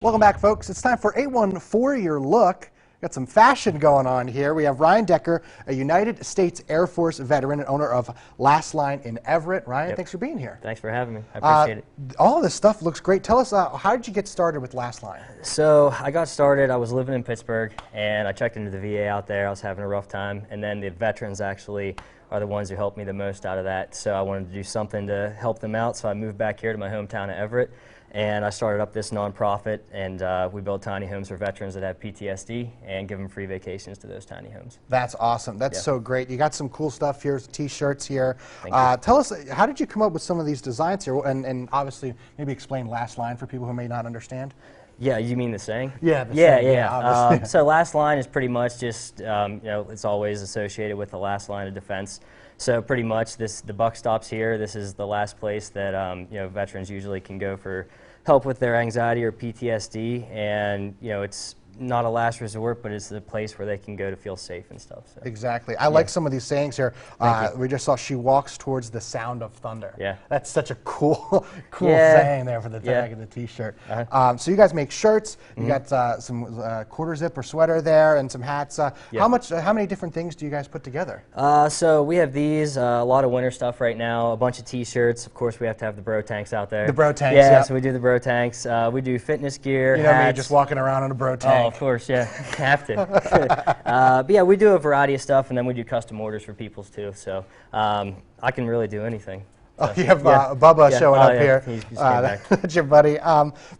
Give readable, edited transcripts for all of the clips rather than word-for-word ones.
Welcome back, folks. It's time for A1 Your Look. Got some fashion going on here. We have Ryan Decker, a United States Air Force veteran and owner of Last Line in Everett. Ryan, thanks for being here. Thanks for having me. I appreciate it. All of this stuff looks great. Tell us, how did you get started with Last Line? So I got started, I was living in Pittsburgh, and I checked into the VA out there. I was having a rough time, and then the veterans actually are the ones who helped me the most out of that. So I wanted to do something to help them out, so I moved back here to my hometown of Everett. And I started up this nonprofit, and we build tiny homes for veterans that have PTSD and give them free vacations to those tiny homes. That's awesome. That's so great. You got some cool stuff here, T-shirts here. Thank you. Tell us, how did you come up with some of these designs here? And obviously, maybe explain Last Line for people who may not understand. Yeah, you mean the saying? Yeah, the saying. Yeah. So Last Line is pretty much just, it's always associated with the last line of defense. So pretty much the buck stops here. This is the last place that veterans usually can go for help with their anxiety or PTSD, and it's not a last resort, but it's the place where they can go to feel safe and stuff. So. Exactly. I like some of these sayings here. We just saw she walks towards the sound of thunder. Yeah. That's such a cool saying there for the tag of the T-shirt. So you guys make shirts. You got some quarter zip or sweater there and some hats. How many different things do you guys put together? So we have these, a lot of winter stuff right now, a bunch of T-shirts. Of course, we have to have the bro tanks out there. The bro tanks, yeah. So we do the bro tanks. We do fitness gear, You know hats. me, just walking around in a bro tank. Oh, of course, yeah, have to. But yeah, we do a variety of stuff, and then we do custom orders for people's too. So I can really do anything. Oh, you have Bubba showing up here. He's that's your buddy.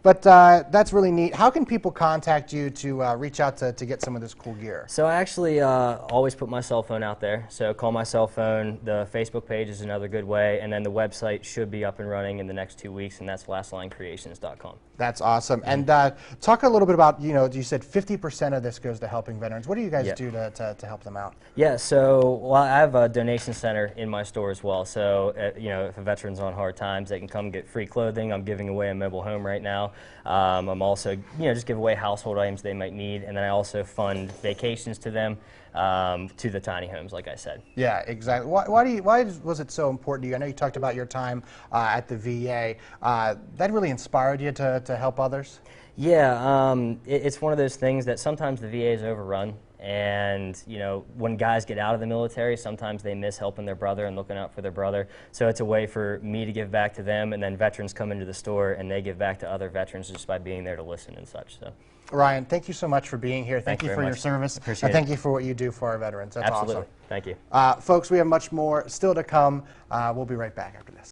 But that's really neat. How can people contact you to reach out to get some of this cool gear? So I actually always put my cell phone out there. So call my cell phone. The Facebook page is another good way. And then the website should be up and running in the next 2 weeks, and that's lastlinecreations.com. That's awesome. And talk a little bit about, you said 50% of this goes to helping veterans. What do you guys do to help them out? Yeah, so I have a donation center in my store as well. So, if a veteran's on hard times, they can come get free clothing. I'm giving away a mobile home right now. I'm also, just give away household items they might need. And then I also fund vacations to them to the tiny homes, like I said. Yeah, exactly. Why was it so important to you? I know you talked about your time at the VA. That really inspired you to help others? Yeah, it's one of those things that sometimes the VA is overrun. And, when guys get out of the military, sometimes they miss helping their brother and looking out for their brother. So it's a way for me to give back to them, and then veterans come into the store and they give back to other veterans just by being there to listen and such. So. Ryan, thank you so much for being here. Thank you for your service. Appreciate it. Thank you for what you do for our veterans. That's Absolutely. awesome. Thank you. Folks, we have much more still to come. We'll be right back after this.